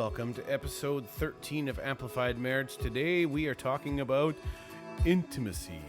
welcome to episode 13 of Amplified Marriage. Today we are talking about intimacy.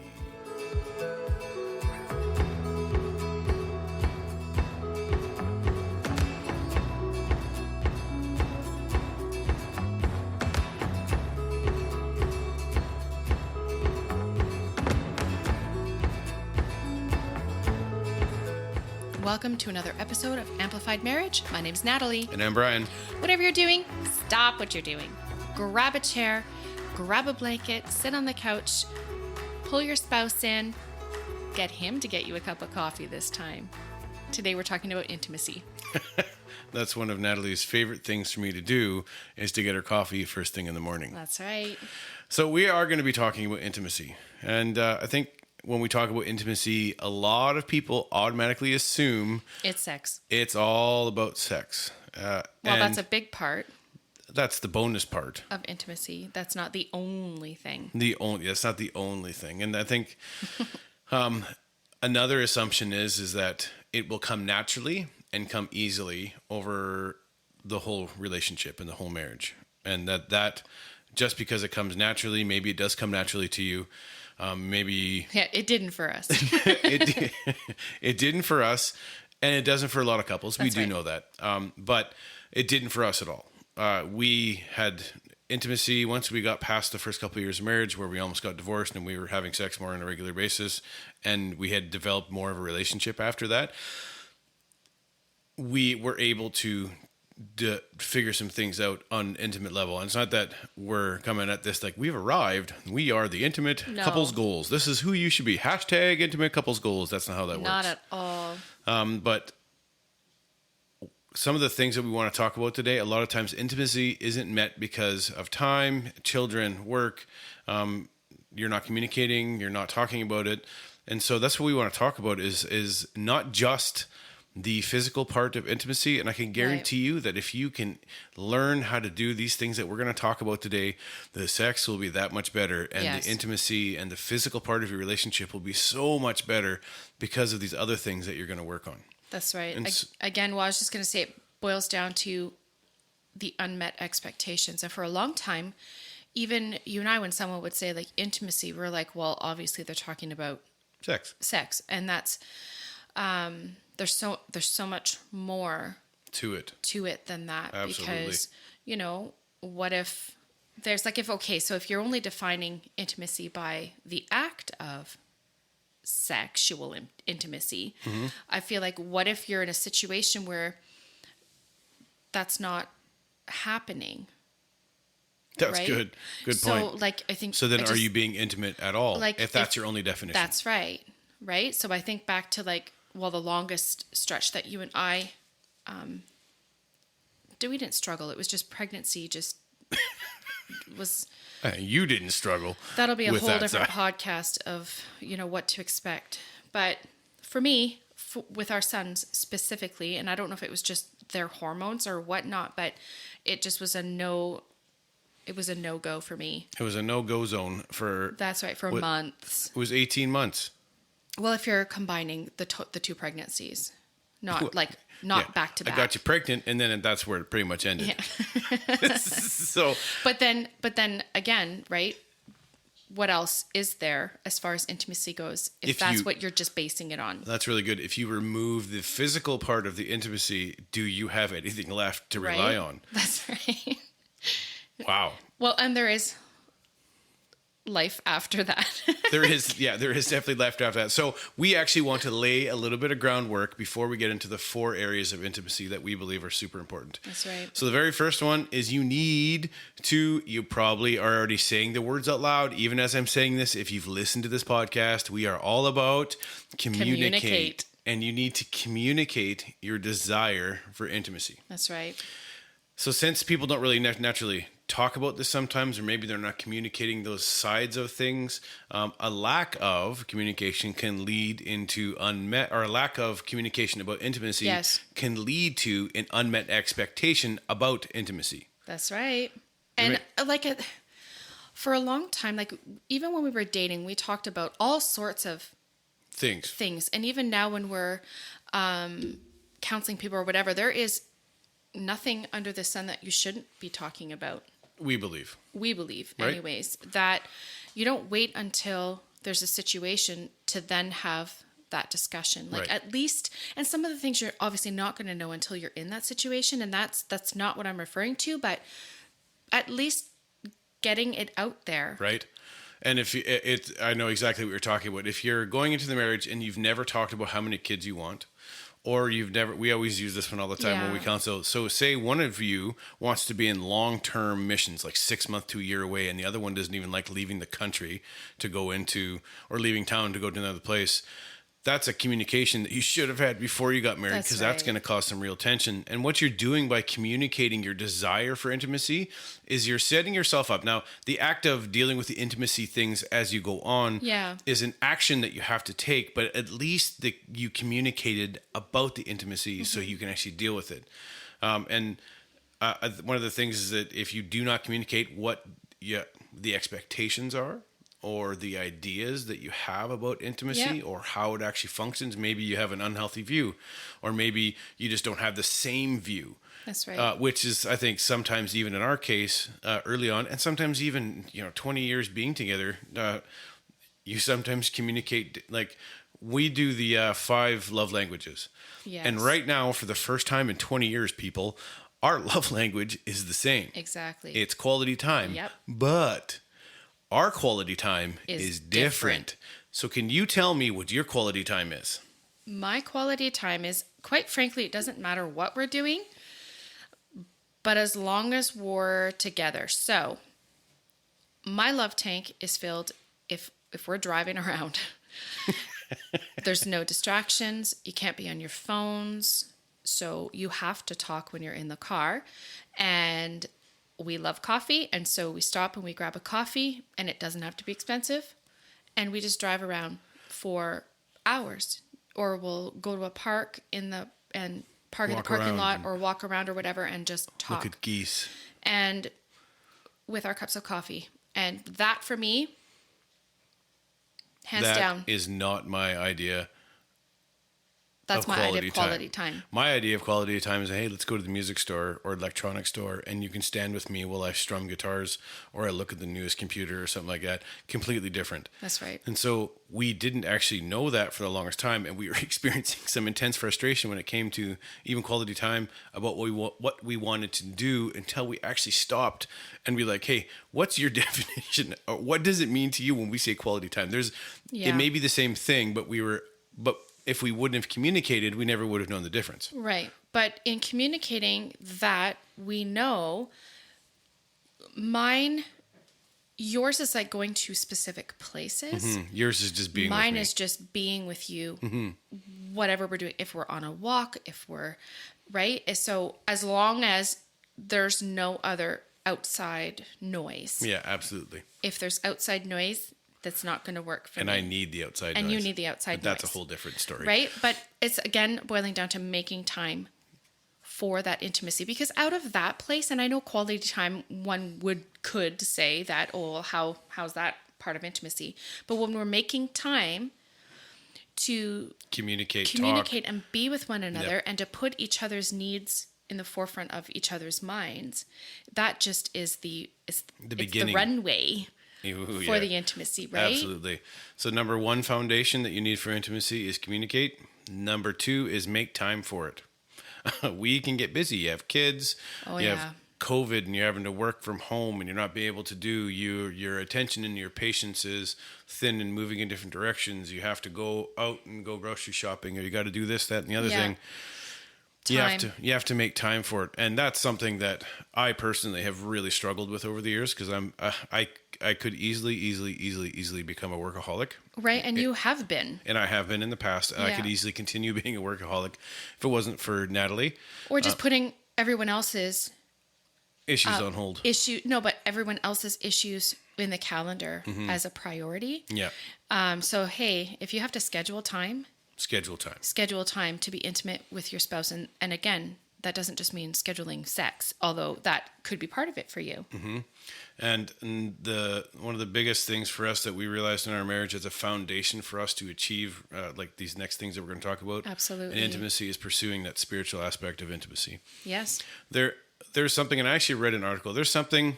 Welcome to another episode of Amplified Marriage. My name's Natalie. And I'm Brian. Whatever you're doing, stop what you're doing. Grab a chair, grab a blanket, sit on the couch, pull your spouse in, get him to get you a cup of coffee this time. Today we're talking about intimacy. That's one of Natalie's favorite things for me to do, is to get her coffee first thing in the morning. That's right. So we are going to be talking about intimacy. And I think when we talk about intimacy, a lot of people automatically assume It's sex. it's all about sex. Well, that's a big part That's the bonus part. of intimacy. That's not the only thing. That's not the only thing. And I think another assumption is that it will come naturally and come easily over the whole relationship and the whole marriage. And that just because it comes naturally, maybe it does come naturally to you. Maybe Yeah, it didn't for us. it didn't for us, and it doesn't for a lot of couples. That's we do right. know that, but it didn't for us at all. We had intimacy once we got past the first couple of years of marriage, where we almost got divorced, and we were having sex more on a regular basis, and we had developed more of a relationship after that. We were able to figure some things out on an intimate level. And it's not that we're coming at this like we've arrived. We are the intimate couples goals. This is who you should be. Hashtag intimate couples goals. That's not how that works. Not at all. But some of the things that we want to talk about today, a lot of times intimacy isn't met because of time, children, work. You're not communicating. You're not talking about it. And so that's what we want to talk about is not just the physical part of intimacy. And I can guarantee you that if you can learn how to do these things that we're going to talk about today, the sex will be that much better. And the intimacy and the physical part of your relationship will be so much better because of these other things that you're going to work on. That's right. Again, well, I was just going to say it boils down to the unmet expectations. And for a long time, even you and I, when someone would say like intimacy, we're like, well, obviously they're talking about sex. And that's, there's so much more to it than that. Absolutely. Because, what if there's like, so if you're only defining intimacy by the act of sexual intimacy, mm-hmm. I feel like, what if you're in a situation where that's not happening? That's right? Good point. So, like, I think. So then, are you being intimate at all? Like, if that's your only definition. That's right. Right. So I think back to like, well, the longest stretch that you and I, we didn't struggle. It was just pregnancy. Just was. You didn't struggle. That'll be a whole different podcast of what to expect. But for me, with our sons specifically, and I don't know if it was just their hormones or whatnot, but it just was a no. It was a no-go for me. It was a no-go zone for... That's right, for months. It was 18 months. Well, if you're combining the two pregnancies, not back to back. I got you pregnant, and then that's where it pretty much ended. Yeah. So... But then again, right? What else is there as far as intimacy goes, if that's what you're just basing it on? That's really good. If you remove the physical part of the intimacy, do you have anything left to rely on? That's right. Wow. Well, and there is life after that. There is definitely life after that. So we actually want to lay a little bit of groundwork before we get into the 4 areas of intimacy that we believe are super important. That's right. So the very first one is you probably are already saying the words out loud. Even as I'm saying this, if you've listened to this podcast, we are all about communicate. And you need to communicate your desire for intimacy. That's right. So since people don't really naturally talk about this sometimes, or maybe they're not communicating those sides of things, a lack of communication can lead into a lack of communication about intimacy can lead to an unmet expectation about intimacy. That's right. And for a long time, like even when we were dating, we talked about all sorts of things. And even now when we're counseling people or whatever, there is nothing under the sun that you shouldn't be talking about. We believe. We believe, Right? anyways, that you don't wait until there's a situation to then have that discussion. Like Right. at least, and some of the things you're obviously not going to know until you're in that situation, and that's not what I'm referring to, but at least getting it out there. Right. And if I know exactly what you're talking about. If you're going into the marriage and you've never talked about how many kids you want, or we always use this one all the time when we Yeah. counsel. So say one of you wants to be in long-term missions, like 6 months to a year away, and the other one doesn't even like leaving the country to go into, or leaving town to go to another place. That's a communication that you should have had before you got married, That's because that's right. going to cause some real tension. And what you're doing by communicating your desire for intimacy is you're setting yourself up. Now, the act of dealing with the intimacy things as you go on Yeah. is an action that you have to take, but at least you communicated about the intimacy so you can actually deal with it. And one of the things is that if you do not communicate what the expectations are, or the ideas that you have about intimacy, Yeah. or how it actually functions, maybe you have an unhealthy view, or maybe you just don't have the same view. That's right. Which is, I think, sometimes even in our case, early on, and sometimes even 20 years being together, you sometimes communicate. Like we do the 5 love languages, Yes. and right now, for the first time in 20 years, people, our love language is the same. Exactly. It's quality time. Yep. But our quality time is different. different. So can you tell me what your quality time is? My quality time is, quite frankly, it doesn't matter what we're doing, but as long as we're together. So my love tank is filled if we're driving around. There's no distractions. You can't be on your phones. So you have to talk when you're in the car. And we love coffee. And so we stop and we grab a coffee, and it doesn't have to be expensive. And we just drive around for hours. Or we'll go to a park and park in the Walk parking around lot, and or walk around or whatever, and just talk. Look at geese. And with our cups of coffee. And that for me, hands down, That is not my idea. that's of my idea of quality time. My idea of quality time is, hey, let's go to the music store or electronic store, and you can stand with me while I strum guitars, or I look at the newest computer or something like that. Completely different. That's right. And so we didn't actually know that for the longest time, and we were experiencing some intense frustration when it came to even quality time about what we wanted to do, until we actually stopped and be like, hey, what's your definition? Or what does it mean to you when we say quality time? Yeah. It may be the same thing, but if we wouldn't have communicated, we never would have known the difference. Right. But in communicating that, we know yours is like going to specific places. Yours is just being Mine with me. is just being with you, whatever we're doing. If we're on a walk, if we're right. So as long as there's no other outside noise. Yeah, absolutely. If there's outside noise, that's not going to work for And me. I need the outside And noise. you need the outside But that's noise. a whole different story. Right? But it's, again, boiling down to making time for that intimacy. Because out of that place, and I know quality time, one could say that, oh, well, how's that part of intimacy? But when we're making time to Communicate, and be with one another, Yep. and to put each other's needs in the forefront of each other's minds, that just is it's beginning. the runway Ooh, for yeah. the intimacy, right? Absolutely. So number 1 foundation that you need for intimacy is communicate. Number 2 is make time for it. We can get busy. You have kids. Oh, you yeah. have COVID, and you're having to work from home, and you're not being able to do your attention and your patience is thin and moving in different directions. You have to go out and go grocery shopping, or you got to do this, that, and the other Yeah. thing. You have to make time for it, and that's something that I personally have really struggled with over the years, because I could easily become a workaholic, Right, and you have been. and I have been in the past, and I Yeah. could easily continue being a workaholic if it wasn't for Natalie. Or just putting everyone else's Issues on hold. but everyone else's issues in the calendar as a priority. Yeah, So, hey, if you have to schedule time schedule time. to be intimate with your spouse. And again, that doesn't just mean scheduling sex, although that could be part of it for you. And one of the biggest things for us that we realized in our marriage as a foundation for us to achieve like these next things that we're going to talk about. Absolutely. And intimacy is pursuing that spiritual aspect of intimacy. Yes. There's something, and I actually read an article. There's something,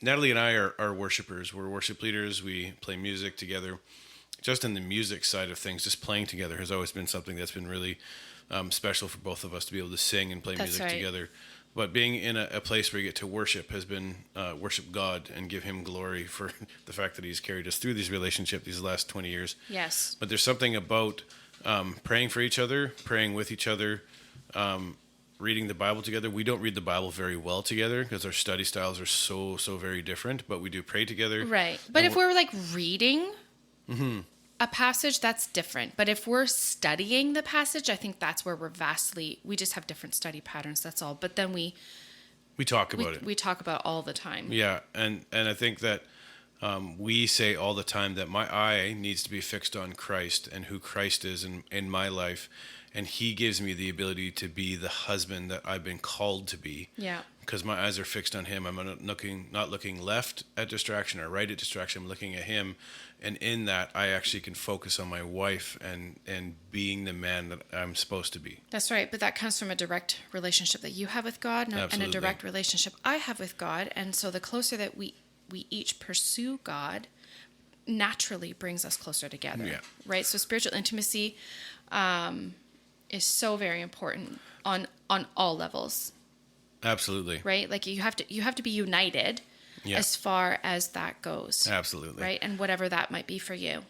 Natalie and I are worshipers. We're worship leaders. We play music together. Just in the music side of things, just playing together has always been something that's been really special for both of us to be able to sing and play music together. But being in a place where you get to worship has been worship God and give him glory for the fact that he's carried us through these relationships these last 20 years. Yes. But there's something about praying for each other, praying with each other, reading the Bible together. We don't read the Bible very well together because our study styles are so very different, but we do pray together. Right. But if we're like reading a passage, that's different. But if we're studying the passage, I think that's where we just have different study patterns, that's all. But then we talk about it. We talk about all the time. Yeah, and I think that we say all the time that my eye needs to be fixed on Christ and who Christ is in my life. And he gives me the ability to be the husband that I've been called to be. Yeah. Because my eyes are fixed on him. I'm not looking left at distraction or right at distraction. I'm looking at him. And in that, I actually can focus on my wife and being the man that I'm supposed to be. That's right. But that comes from a direct relationship that you have with God and a direct relationship I have with God. And so the closer that we each pursue God naturally brings us closer together. Yeah. Right? So spiritual intimacy is so very important on all levels. Absolutely. Right? Like you have to be united as far as that goes. Absolutely. Right? And whatever that might be for you.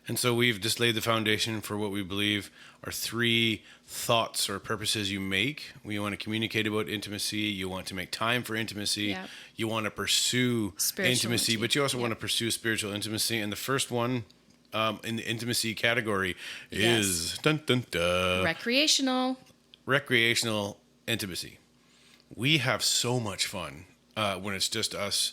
And so we've just laid the foundation for what we believe are 3 thoughts or purposes you make. You want to communicate about intimacy. You want to make time for intimacy. Yep. You want to pursue intimacy, but you also want to pursue spiritual intimacy. And the first one in the intimacy category is recreational intimacy. We have so much fun when it's just us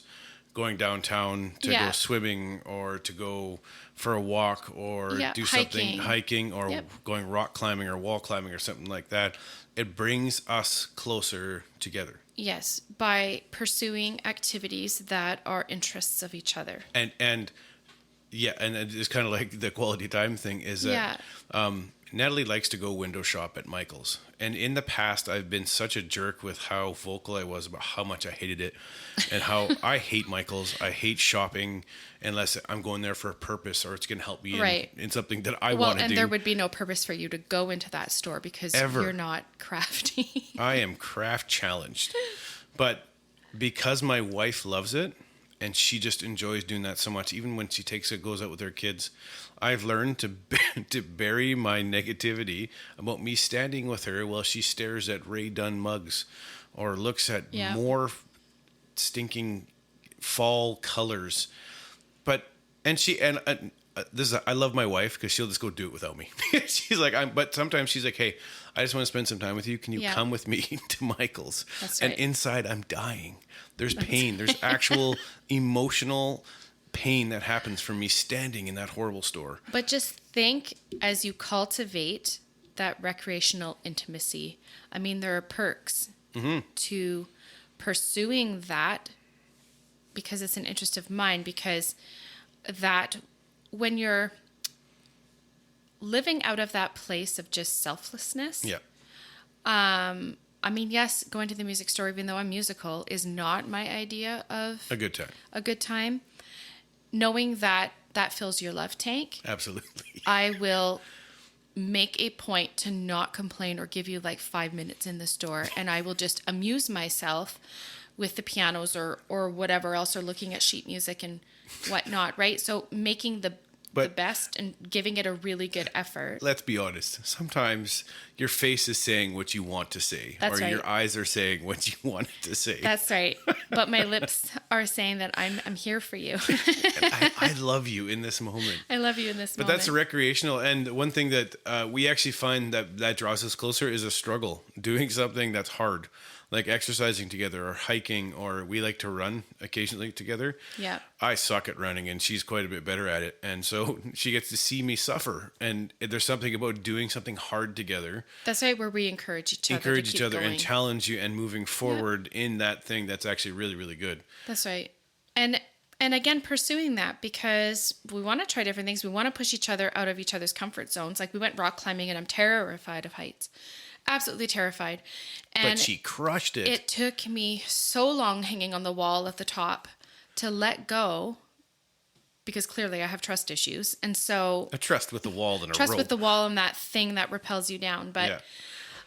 going downtown to go swimming or to go for a walk or do something hiking or going rock climbing or wall climbing or something like that. It brings us closer together. Yes, by pursuing activities that are interests of each other. And it's kind of like the quality time thing is that Natalie likes to go window shop at Michael's. And in the past, I've been such a jerk with how vocal I was about how much I hated it and how I hate Michael's. I hate shopping unless I'm going there for a purpose or it's going to help me in something that I want to do. And there would be no purpose for you to go into that store because you're not crafty. I am craft challenged. But because my wife loves it, and she just enjoys doing that so much. Even when she goes out with her kids, I've learned to bury my negativity about me standing with her while she stares at Ray Dunn mugs or looks at more stinking fall colors. But I love my wife because she'll just go do it without me. She's like, but sometimes she's like, hey, I just want to spend some time with you. Can you come with me to Michael's? That's right. And inside I'm dying. There's pain. There's actual emotional pain that happens from me standing in that horrible store. But just think as you cultivate that recreational intimacy. I mean, there are perks to pursuing that because it's an interest of mine, because that when you're living out of that place of just selflessness. Yeah. I mean, yes, going to the music store, even though I'm musical, is not my idea of a good time. A good time. Knowing that fills your love tank. Absolutely. I will make a point to not complain or give you like 5 minutes in the store, and I will just amuse myself with the pianos or whatever else, or looking at sheet music and whatnot, right? So making the best and giving it a really good effort. Let's be honest. Sometimes your face is saying what you want to say. That's right. Your eyes are saying what you want to say. That's right. But my lips are saying that I'm here for you. And I love you in this moment. I love you in this moment. But that's recreational. And one thing that we actually find that draws us closer is a struggle. Doing something that's hard. like exercising together or hiking, or we like to run occasionally together. Yeah. I suck at running and she's quite a bit better at it. And so she gets to see me suffer. And there's something about doing something hard together. That's right, where we encourage each other. And challenge you and moving forward in that thing that's actually really, really good. That's right. And again, pursuing that because we want to try different things. We want to push each other out of each other's comfort zones. Like we went rock climbing and I'm terrified of heights. Absolutely terrified. And but she crushed it. It took me so long hanging on the wall at the top to let go because clearly I have trust issues. And so... A trust with the wall and a trust rope. with the wall and that thing that repels you down. But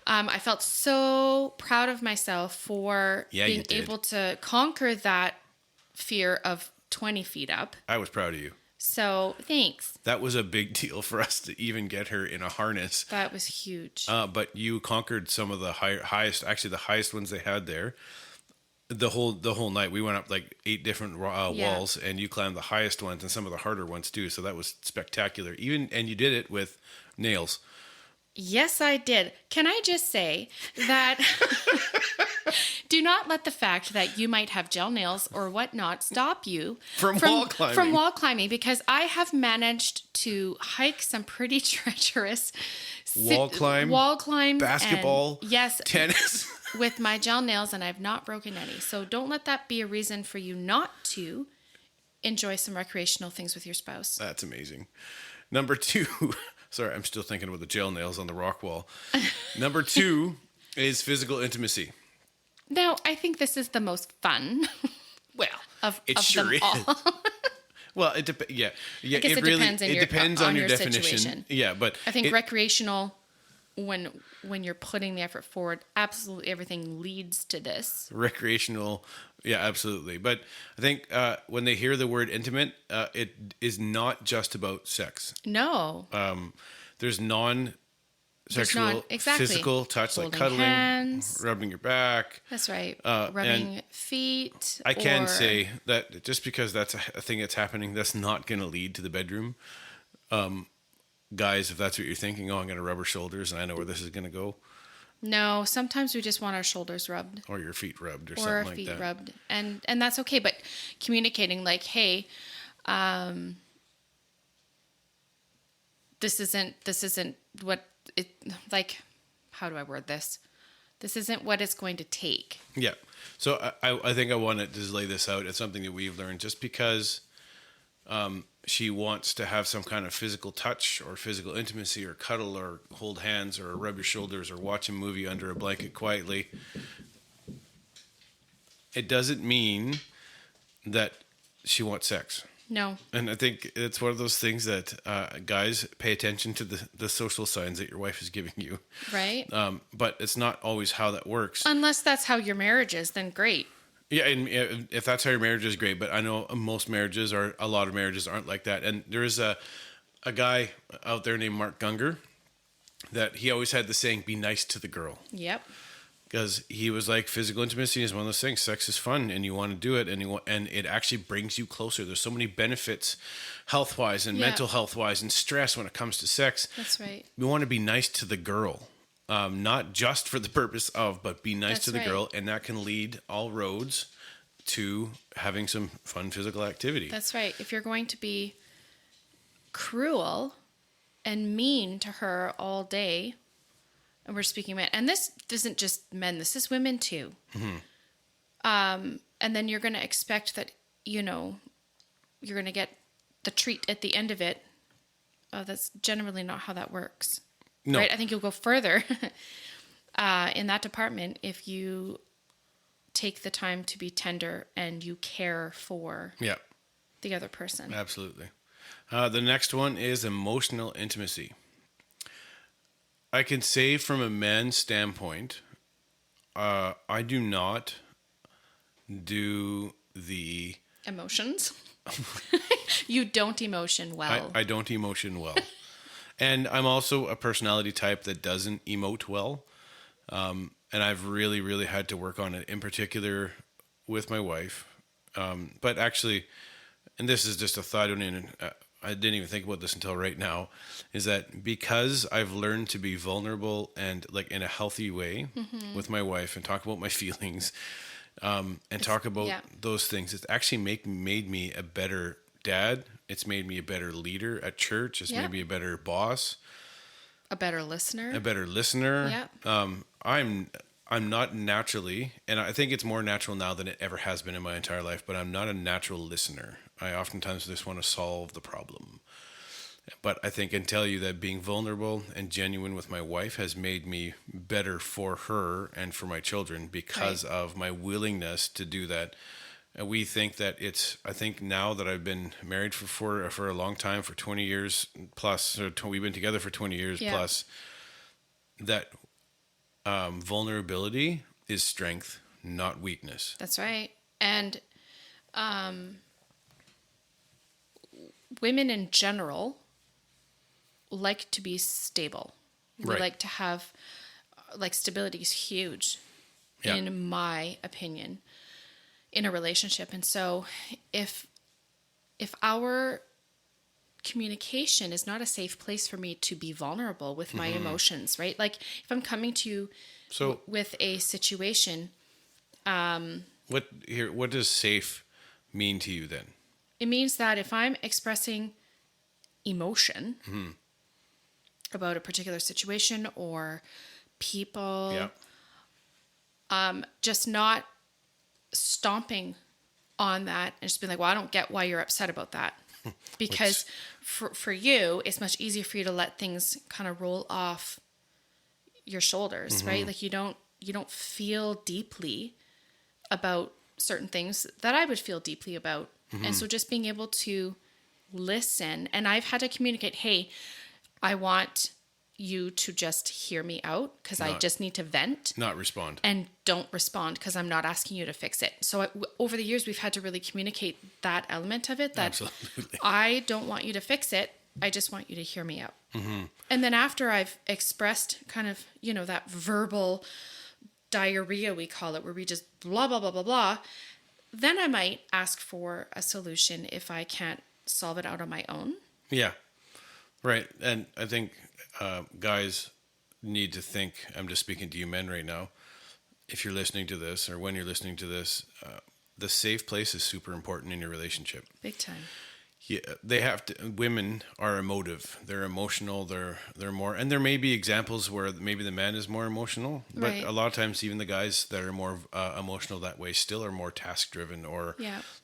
I felt so proud of myself for being able to conquer that fear of 20 feet up. I was proud of you. So, thanks. That was a big deal for us to even get her in a harness. That was huge. But you conquered some of the highest ones they had there. The whole night, we went up like 8 different walls, and you climbed the highest ones and some of the harder ones too. So that was spectacular. And you did it with nails. Yes, I did. Can I just say that do not let the fact that you might have gel nails or whatnot stop you from wall climbing. From wall climbing, because I have managed to hike some pretty treacherous wall climb, basketball, and, yes, tennis with my gel nails, and I've not broken any. So don't let that be a reason for you not to enjoy some recreational things with your spouse. That's amazing. Number 2. Sorry, I'm still thinking about the gel nails on the rock wall. Number 2 is physical intimacy. Now, I think this is the most fun. Well, it sure them is. All. Well, it depends. Yeah. I guess it depends on your definition. Situation. Yeah, but I think recreational, when you're putting the effort forward, absolutely everything leads to this. Recreational, yeah, absolutely. But I think when they hear the word intimate, it is not just about sex. No. There's non-sexual, physical touch, holding like cuddling, hands, rubbing your back. That's right. Rubbing feet. I can say that just because that's a thing that's happening, that's not going to lead to the bedroom. Guys, if that's what you're thinking, I'm going to rub her shoulders and I know where this is going to go. No, sometimes we just want our shoulders rubbed. Or your feet rubbed or something like that. Or our feet rubbed. And that's okay. But communicating like, hey, this isn't what it, like, how do I word this? This isn't what it's going to take. Yeah. So I think I want to just lay this out. It's something that we've learned just because she wants to have some kind of physical touch or physical intimacy or cuddle or hold hands or rub your shoulders or watch a movie under a blanket quietly. It doesn't mean that she wants sex. No. And I think it's one of those things that guys pay attention to the social signs that your wife is giving you. Right. But it's not always how that works. Unless that's how your marriage is, then great. Yeah, and if that's how your marriage is, great. But I know most marriages or a lot of marriages aren't like that. And there is a guy out there named Mark Gungor that he always had the saying, be nice to the girl. Yep. Because he was like, physical intimacy is one of those things. Sex is fun and you want to do it and it actually brings you closer. There's so many benefits health-wise and mental health-wise and stress when it comes to sex. That's right. We want to be nice to the girl. Not just for the purpose of, but be nice to the girl, and that can lead all roads to having some fun physical activity. That's right. If you're going to be cruel and mean to her all day, and we're speaking men, and this isn't just men, this is women too. Mm-hmm. And then you're going to expect that, you're going to get the treat at the end of it. That's generally not how that works. No. Right? I think you'll go further in that department if you take the time to be tender and you care for the other person. Absolutely. The next one is emotional intimacy. I can say from a man's standpoint, I do not do the... Emotions? You don't emotion well. I don't emotion well. And I'm also a personality type that doesn't emote well. And I've really, really had to work on it, in particular with my wife. But actually, and this is just a thought, I I didn't even think about this until right now, is that because I've learned to be vulnerable and like in a healthy way with my wife and talk about my feelings, and talk about those things, it's actually made me a better dad. It's made me a better leader at church. It's made me a better boss, a better listener. Yeah. I'm not naturally, and I think it's more natural now than it ever has been in my entire life, but I'm not a natural listener. I oftentimes just want to solve the problem. But I think and tell you that being vulnerable and genuine with my wife has made me better for her and for my children because of my willingness to do that. And we think that I think now that I've been married for a long time, for 20 years plus, we've been together for 20 years plus, that vulnerability is strength, not weakness. That's right. And women in general like to be stable. We like to have, like, stability is huge, in my opinion, in a relationship. And so if our communication is not a safe place for me to be vulnerable with my emotions, right? Like if I'm coming to you with a situation, what does safe mean to you then? It means that if I'm expressing emotion about a particular situation or people, just not stomping on that and just being like, well, I don't get why you're upset about that. Because for you, it's much easier for you to let things kind of roll off your shoulders, right? Like you don't feel deeply about certain things that I would feel deeply about. And so just being able to listen, and I've had to communicate, hey, I want you to just hear me out because I just need to vent. Not respond. And don't respond because I'm not asking you to fix it. So over the years, we've had to really communicate that element of it, that Absolutely. I don't want you to fix it. I just want you to hear me out. And then after I've expressed kind of, that verbal diarrhea, we call it, where we just blah, blah, blah, blah, blah, then I might ask for a solution if I can't solve it out on my own. Yeah. Right. And I think guys need to think, I'm just speaking to you men right now, if you're listening to this or when you're listening to this, the safe place is super important in your relationship. Big time. Yeah, they have to. Women are emotive. They're emotional. They're more, and there may be examples where maybe the man is more emotional, but a lot of times even the guys that are more emotional that way still are more task driven or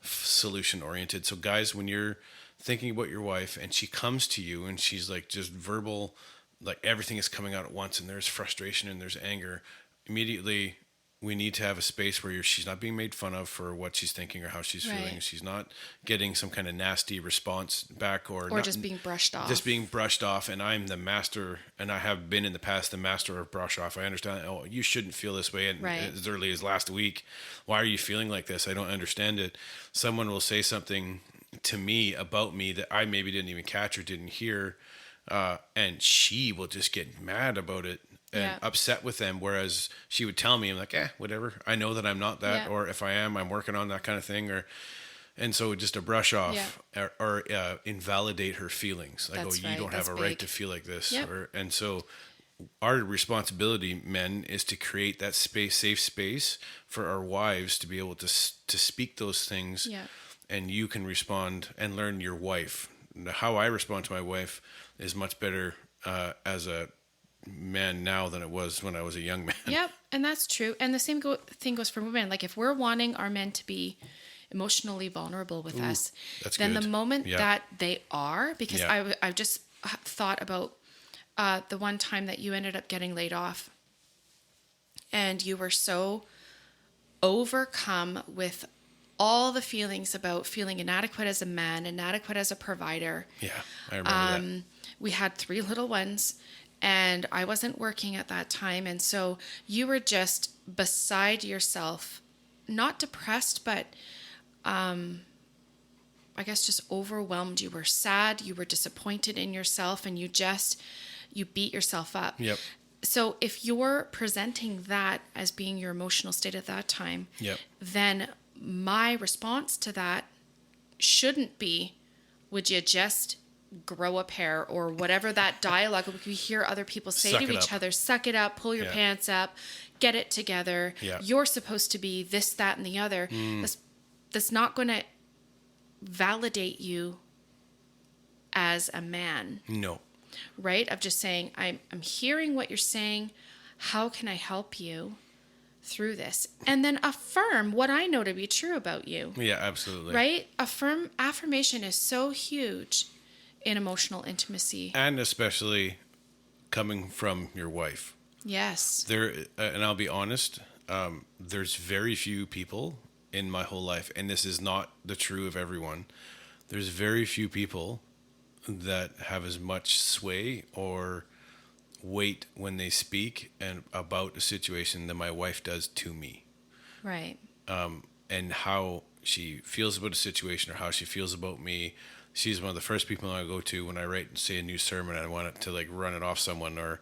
solution oriented. So guys, when you're thinking about your wife and she comes to you and she's like just verbal, like everything is coming out at once and there's frustration and there's anger, immediately we need to have a space where she's not being made fun of for what she's thinking or how she's feeling. She's not getting some kind of nasty response back or just being brushed off. Just being brushed off. And I'm the master, and I have been in the past the master of brush off. I understand, oh, you shouldn't feel this way. And as early as last week, why are you feeling like this? I don't understand it. Someone will say something to me about me that I maybe didn't even catch or didn't hear. And she will just get mad about it and upset with them. Whereas she would tell me, I'm like, whatever. I know that I'm not that. Or if I am, I'm working on that kind of thing. And so just to brush off or invalidate her feelings. Like, you don't have a right to feel like this. And so our responsibility, men, is to create that safe space for our wives to be able to speak those things. And you can respond and learn your wife. How I respond to my wife is much better as a man now than it was when I was a young man. Yep, and that's true. And the same thing goes for women. Like if we're wanting our men to be emotionally vulnerable with us, then the moment that they are, because I've just thought about the one time that you ended up getting laid off and you were so overcome with all the feelings about feeling inadequate as a man, inadequate as a provider. Yeah, I remember that. We had 3 little ones and I wasn't working at that time. And so you were just beside yourself, not depressed, but I guess just overwhelmed. You were sad, you were disappointed in yourself, and you beat yourself up. Yep. So if you're presenting that as being your emotional state at that time, then my response to that shouldn't be, would you just grow a pair, or whatever that dialogue we hear other people say Suck to it each up. other. Suck it up, pull your pants up, get it together. Yeah. You're supposed to be this, that, and the other. That's not going to validate you as a man. No. Right? Of just saying, I'm hearing what you're saying. How can I help you through this? And then affirm what I know to be true about you. Yeah, absolutely. Right? Affirmation is so huge in emotional intimacy. And especially coming from your wife. Yes. And I'll be honest, there's very few people in my whole life, and this is not the true of everyone. There's very few people that have as much sway or weight when they speak and about a situation than my wife does to me. Right. And how she feels about a situation or how she feels about me. She's one of the first people I go to when I write and say a new sermon and I want it to like run it off someone, or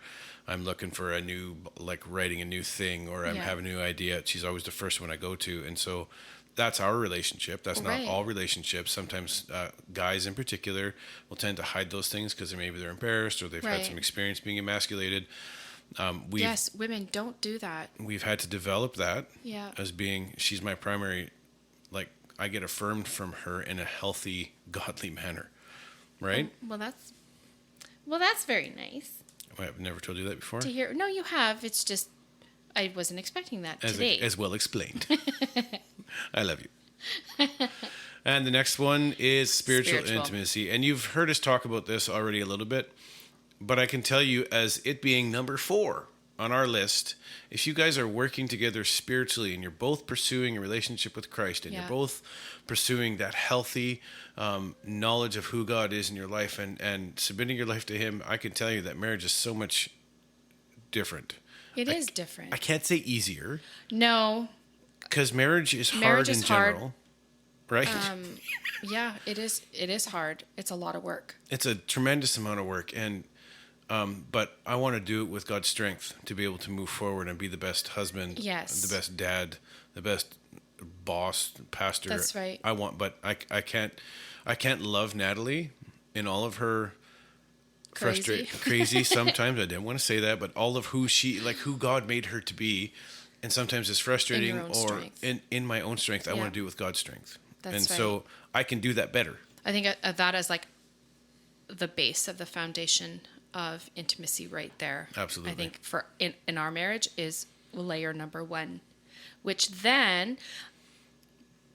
I'm looking for a new, like writing a new thing, or I'm having a new idea. She's always the first one I go to. And so that's our relationship. That's not all relationships. Sometimes guys in particular will tend to hide those things because maybe they're embarrassed or they've had some experience being emasculated. Yes, women don't do that. We've had to develop that as being, she's my primary, like I get affirmed from her in a healthy, godly manner. Right? Well, that's very nice. I've never told you that before. To hear. No, you have. It's just, I wasn't expecting that today. As well explained. I love you. And the next one is spiritual intimacy. And you've heard us talk about this already a little bit, but I can tell you, as it being number 4 on our list, if you guys are working together spiritually and you're both pursuing a relationship with Christ and you're both pursuing that healthy knowledge of who God is in your life and submitting your life to Him, I can tell you that marriage is so much different. It is different. I can't say easier. No. Because marriage is hard in general. Right? Yeah, it is. It is hard. It's a lot of work. It's a tremendous amount of work. And but I want to do it with God's strength to be able to move forward and be the best husband, the best dad, the best boss, pastor. That's right. But I can't love Natalie in all of her crazy sometimes. I didn't want to say that, but all of who God made her to be, and sometimes it's frustrating, in my own strength. I want to do it with God's strength. So I can do that better. I think that is like the base of the foundation of intimacy right there. Absolutely. I think in our marriage is layer number 1, which then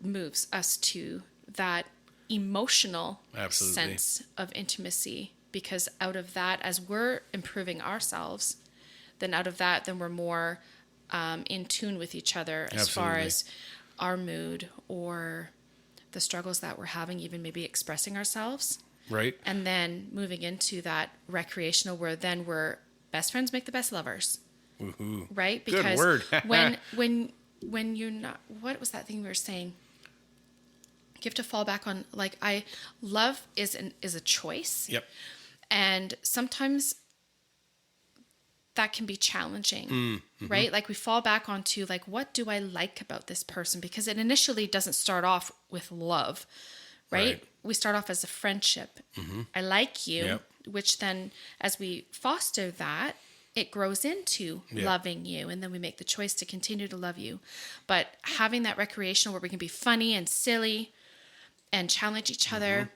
moves us to that emotional sense of intimacy, because out of that, as we're improving ourselves, then we're more in tune with each other as far as our mood or the struggles that we're having, even maybe expressing ourselves. Right. And then moving into that recreational, where then we're best friends make the best lovers. Woohoo. Right? Because good word. when you're not, what was that thing we were saying? You have to fall back on, like, love is a choice. Yep. And sometimes that can be challenging, mm-hmm. right? Like we fall back onto like, what do I like about this person? Because it initially doesn't start off with love, right? We start off as a friendship. Mm-hmm. I like you, which then as we foster that, it grows into loving you. And then we make the choice to continue to love you. But having that recreational where we can be funny and silly and challenge each other,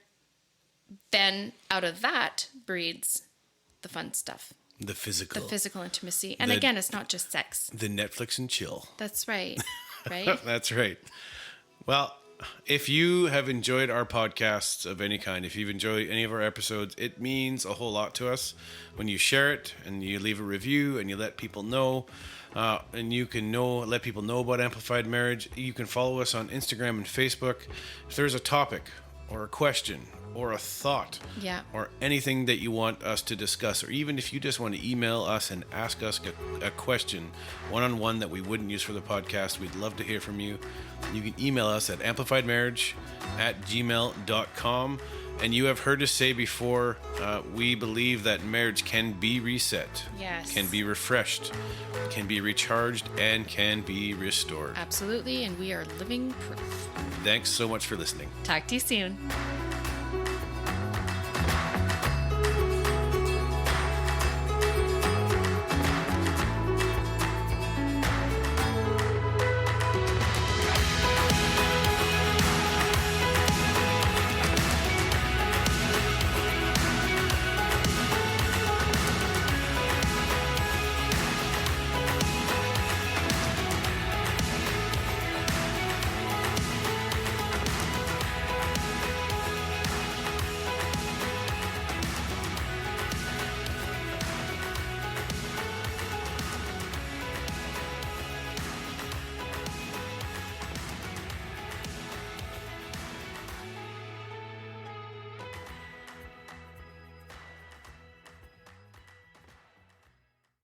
then out of that breeds the fun stuff. The physical intimacy. And again, it's not just sex. The Netflix and chill. That's right. Right? That's right. Well, if you have enjoyed our podcasts of any kind, if you've enjoyed any of our episodes, it means a whole lot to us when you share it and you leave a review and you let people know. And you can let people know about Amplified Marriage. You can follow us on Instagram and Facebook. If there's a topic or a question or a thought or anything that you want us to discuss, or even if you just want to email us and ask us a question one-on-one that we wouldn't use for the podcast, we'd love to hear from you. You can email us at amplifiedmarriage@gmail.com. And you have heard us say before, we believe that marriage can be reset, can be refreshed, can be recharged, and can be restored. Absolutely, and we are living proof. Thanks so much for listening. Talk to you soon.